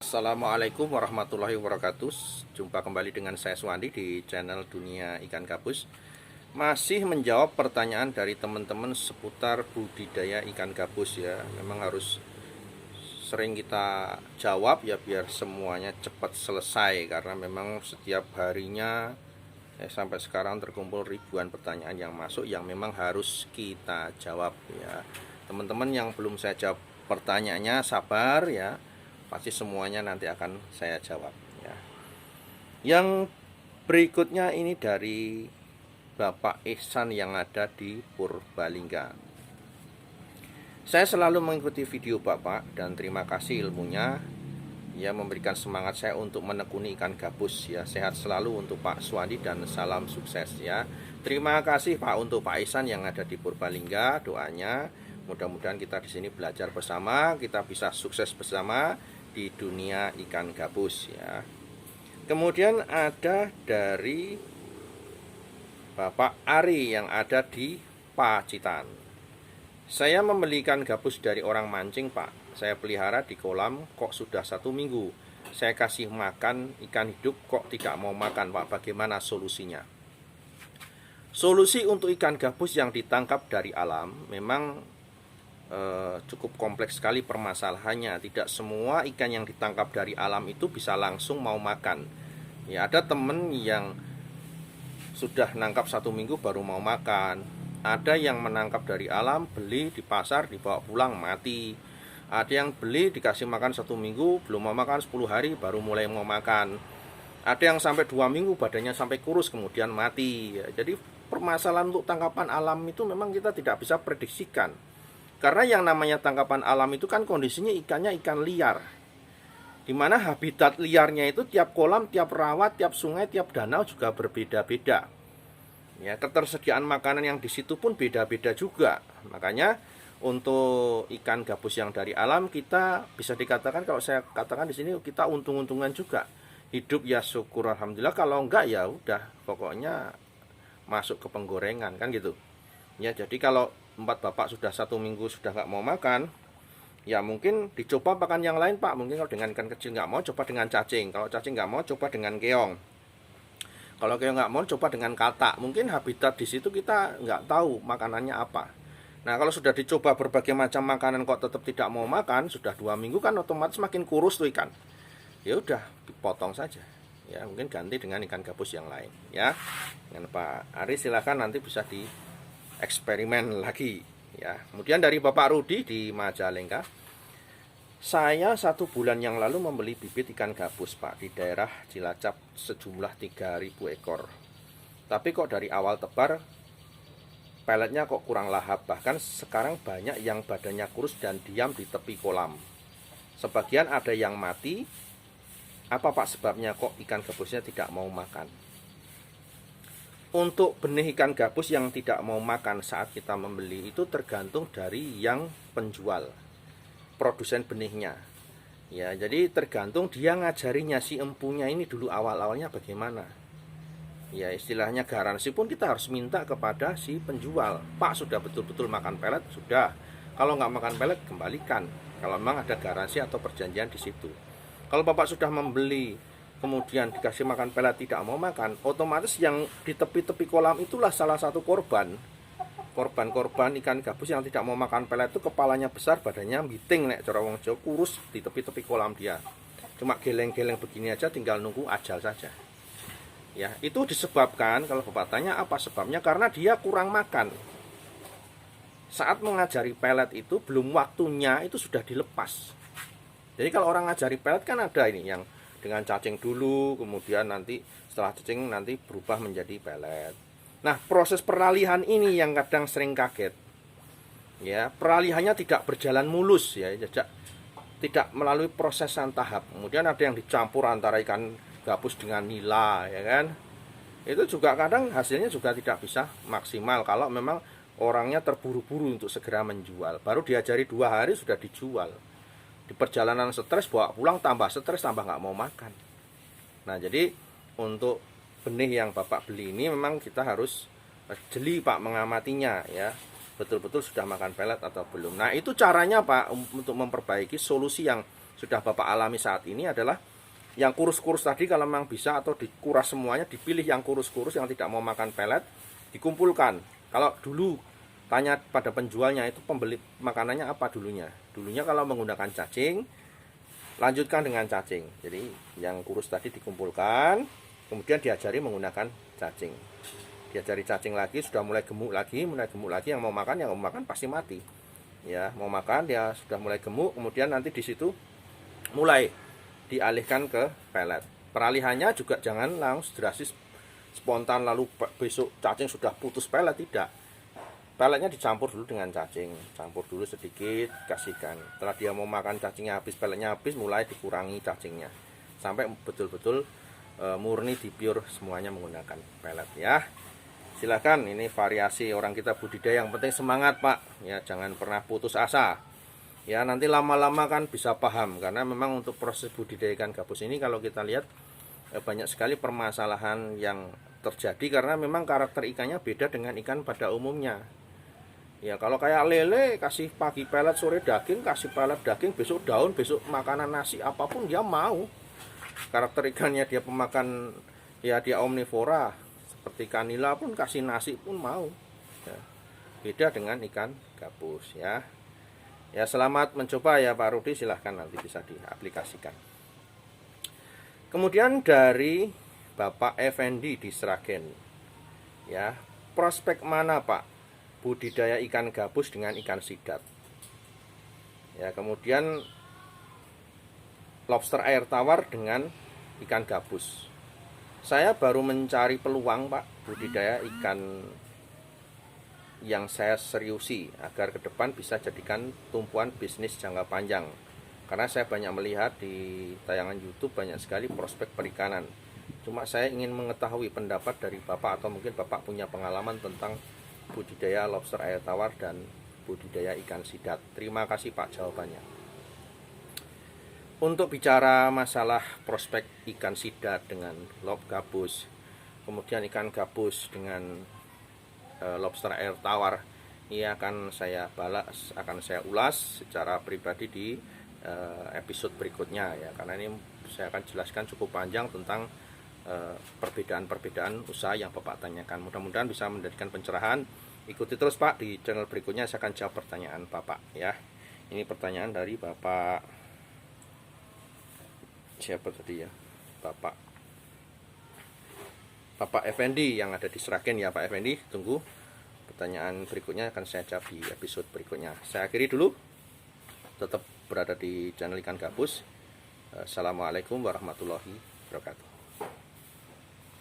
Assalamualaikum warahmatullahi wabarakatuh. Jumpa kembali dengan saya Suwandi di channel Dunia Ikan Gabus. Masih menjawab pertanyaan dari teman-teman seputar budidaya ikan gabus ya. Memang harus sering kita jawab ya biar semuanya cepat selesai, karena memang setiap harinya sampai sekarang terkumpul ribuan pertanyaan yang masuk yang memang harus kita jawab ya. Teman-teman yang belum saya jawab pertanyaannya sabar ya, pasti semuanya nanti akan saya jawab ya. Yang berikutnya ini dari Bapak Ihsan yang ada di Purbalingga. Saya selalu mengikuti video Bapak dan terima kasih ilmunya. Ya, memberikan semangat saya untuk menekuni ikan gabus ya. Sehat selalu untuk Pak Suwandi dan salam sukses ya. Terima kasih Pak untuk Pak Ihsan yang ada di Purbalingga, doanya mudah-mudahan kita di sini belajar bersama, kita bisa sukses bersama di dunia ikan gabus ya. Kemudian ada dari Bapak Ari yang ada di Pacitan. Saya membeli ikan gabus dari orang mancing Pak. Saya pelihara di kolam kok sudah 1 minggu. Saya kasih makan ikan hidup kok tidak mau makan Pak. Bagaimana solusinya? Solusi untuk ikan gabus yang ditangkap dari alam memang cukup kompleks sekali permasalahannya. Tidak semua ikan yang ditangkap dari alam itu bisa langsung mau makan. Ya, ada temen yang sudah nangkap 1 minggu baru mau makan. Ada yang menangkap dari alam, beli di pasar, dibawa pulang mati. Ada yang beli dikasih makan 1 minggu, belum mau makan 10 hari baru mulai mau makan. Ada yang sampai 2 minggu badannya sampai kurus kemudian mati ya. Jadi permasalahan untuk tangkapan alam itu memang kita tidak bisa prediksikan. Karena yang namanya tangkapan alam itu kan kondisinya ikannya ikan liar, dimana habitat liarnya itu tiap kolam, tiap rawa, tiap sungai, tiap danau juga berbeda-beda. Ya, ketersediaan makanan yang di situ pun beda-beda juga. Makanya untuk ikan gabus yang dari alam kita bisa dikatakan, kalau saya katakan di sini kita untung-untungan juga. Hidup ya syukur alhamdulillah, kalau enggak ya udah pokoknya masuk ke penggorengan kan gitu. Ya, jadi kalau Bapak sudah 1 minggu sudah nggak mau makan, ya mungkin dicoba pakan yang lain Pak. Mungkin kalau dengan ikan kecil nggak mau, coba dengan cacing. Kalau cacing nggak mau, coba dengan keong. Kalau keong nggak mau, coba dengan katak. Mungkin habitat di situ kita nggak tahu makanannya apa. Nah, kalau sudah dicoba berbagai macam makanan kok tetap tidak mau makan, sudah 2 minggu kan otomatis makin kurus tuh ikan. Ya udah, dipotong saja. Ya, mungkin ganti dengan ikan gabus yang lain ya. Dengan Pak Ari silakan nanti bisa di eksperimen lagi ya. Kemudian dari Bapak Rudi di Majalengka, saya 1 bulan yang lalu membeli bibit ikan gabus Pak di daerah Cilacap sejumlah 3.000 ekor. Tapi kok dari awal tebar peletnya kok kurang lahap, bahkan sekarang banyak yang badannya kurus dan diam di tepi kolam. Sebagian ada yang mati. Apa Pak sebabnya kok ikan gabusnya tidak mau makan? Untuk benih ikan gabus yang tidak mau makan saat kita membeli itu tergantung dari yang penjual, produsen benihnya. Ya, jadi tergantung dia ngajarinya si empunya ini dulu awal-awalnya bagaimana. Ya, istilahnya garansi pun kita harus minta kepada si penjual. Pak sudah betul-betul makan pelet? Sudah. Kalau nggak makan pelet kembalikan. Kalau memang ada garansi atau perjanjian di situ. Kalau Bapak sudah membeli kemudian dikasih makan pelet tidak mau makan, otomatis yang di tepi-tepi kolam itulah salah satu korban ikan gabus yang tidak mau makan pelet. Itu kepalanya besar, badannya miting nek cara wong Jawa, kurus di tepi-tepi kolam dia. Cuma geleng-geleng begini aja, tinggal nunggu ajal saja. Ya, itu disebabkan, kalau Bapak tanya apa sebabnya, karena dia kurang makan. Saat mengajari pelet itu belum waktunya, itu sudah dilepas. Jadi kalau orang ngajari pelet kan ada ini yang dengan cacing dulu, kemudian nanti setelah cacing nanti berubah menjadi pelet. Nah, proses peralihan ini yang kadang sering kaget. Ya, peralihannya tidak berjalan mulus ya, tidak melalui prosesan tahap. Kemudian ada yang dicampur antara ikan gabus dengan nila ya kan. Itu juga kadang hasilnya juga tidak bisa maksimal kalau memang orangnya terburu-buru untuk segera menjual. Baru diajari 2 hari sudah dijual. Di perjalanan stres, bawa pulang tambah stres, tambah nggak mau makan. Nah, jadi untuk benih yang Bapak beli ini memang kita harus jeli Pak mengamatinya ya, betul-betul sudah makan pelet atau belum. Nah, itu caranya Pak untuk memperbaiki solusi yang sudah Bapak alami saat ini adalah yang kurus-kurus tadi kalau memang bisa atau dikuras semuanya, dipilih yang kurus-kurus yang tidak mau makan pelet, dikumpulkan. Kalau dulu tanya pada penjualnya itu pembeli makanannya apa dulunya. Dulunya kalau menggunakan cacing, lanjutkan dengan cacing. Jadi yang kurus tadi dikumpulkan, kemudian diajari menggunakan cacing. Diajari cacing lagi, sudah mulai gemuk lagi, yang mau makan pasti mati. Ya, mau makan dia sudah mulai gemuk, kemudian nanti di situ mulai dialihkan ke pelet. Peralihannya juga jangan langsung drastis spontan lalu besok cacing sudah putus pelet, tidak. Peletnya dicampur dulu dengan cacing, campur dulu sedikit, kasihkan. Setelah dia mau makan cacingnya habis, peletnya habis, mulai dikurangi cacingnya sampai betul-betul murni di pure semuanya menggunakan pelet ya. Silakan, ini variasi orang kita budidaya, yang penting semangat Pak ya, jangan pernah putus asa. Ya, nanti lama-lama kan bisa paham, karena memang untuk proses budidaya ikan gabus ini kalau kita lihat banyak sekali permasalahan yang terjadi karena memang karakter ikannya beda dengan ikan pada umumnya. Ya, kalau kayak lele kasih pagi pelet, sore daging, kasih pelet daging, besok daun, besok makanan nasi apapun dia mau. Karakter ikannya dia pemakan, ya dia omnivora, seperti kanila pun kasih nasi pun mau. Ya, beda dengan ikan gabus ya. Ya, selamat mencoba ya Pak Rudi, silahkan nanti bisa diaplikasikan. Kemudian dari Bapak Effendi di Sragen, ya, prospek mana Pak budidaya ikan gabus dengan ikan sidat? Ya, kemudian lobster air tawar dengan ikan gabus. Saya baru mencari peluang Pak budidaya ikan yang saya seriusi agar ke depan bisa jadikan tumpuan bisnis jangka panjang. Karena saya banyak melihat di tayangan YouTube banyak sekali prospek perikanan. Cuma saya ingin mengetahui pendapat dari Bapak, atau mungkin Bapak punya pengalaman tentang budidaya lobster air tawar dan budidaya ikan sidat. Terima kasih Pak jawabannya. Untuk bicara masalah prospek ikan sidat dengan lob gabus, kemudian ikan gabus dengan lobster air tawar, ini akan saya ulas secara pribadi di episode berikutnya ya, karena ini saya akan jelaskan cukup panjang tentang perbedaan-perbedaan usaha yang Bapak tanyakan. Mudah-mudahan bisa menjadikan pencerahan. Ikuti terus Pak di channel berikutnya, saya akan jawab pertanyaan Bapak ya. Ini pertanyaan dari Bapak siapa tadi ya, Bapak Effendi yang ada di Sragen ya Pak Effendi. Tunggu, pertanyaan berikutnya akan saya jawab di episode berikutnya. Saya akhiri dulu, tetap berada di channel ikan gabus. Assalamualaikum warahmatullahi wabarakatuh.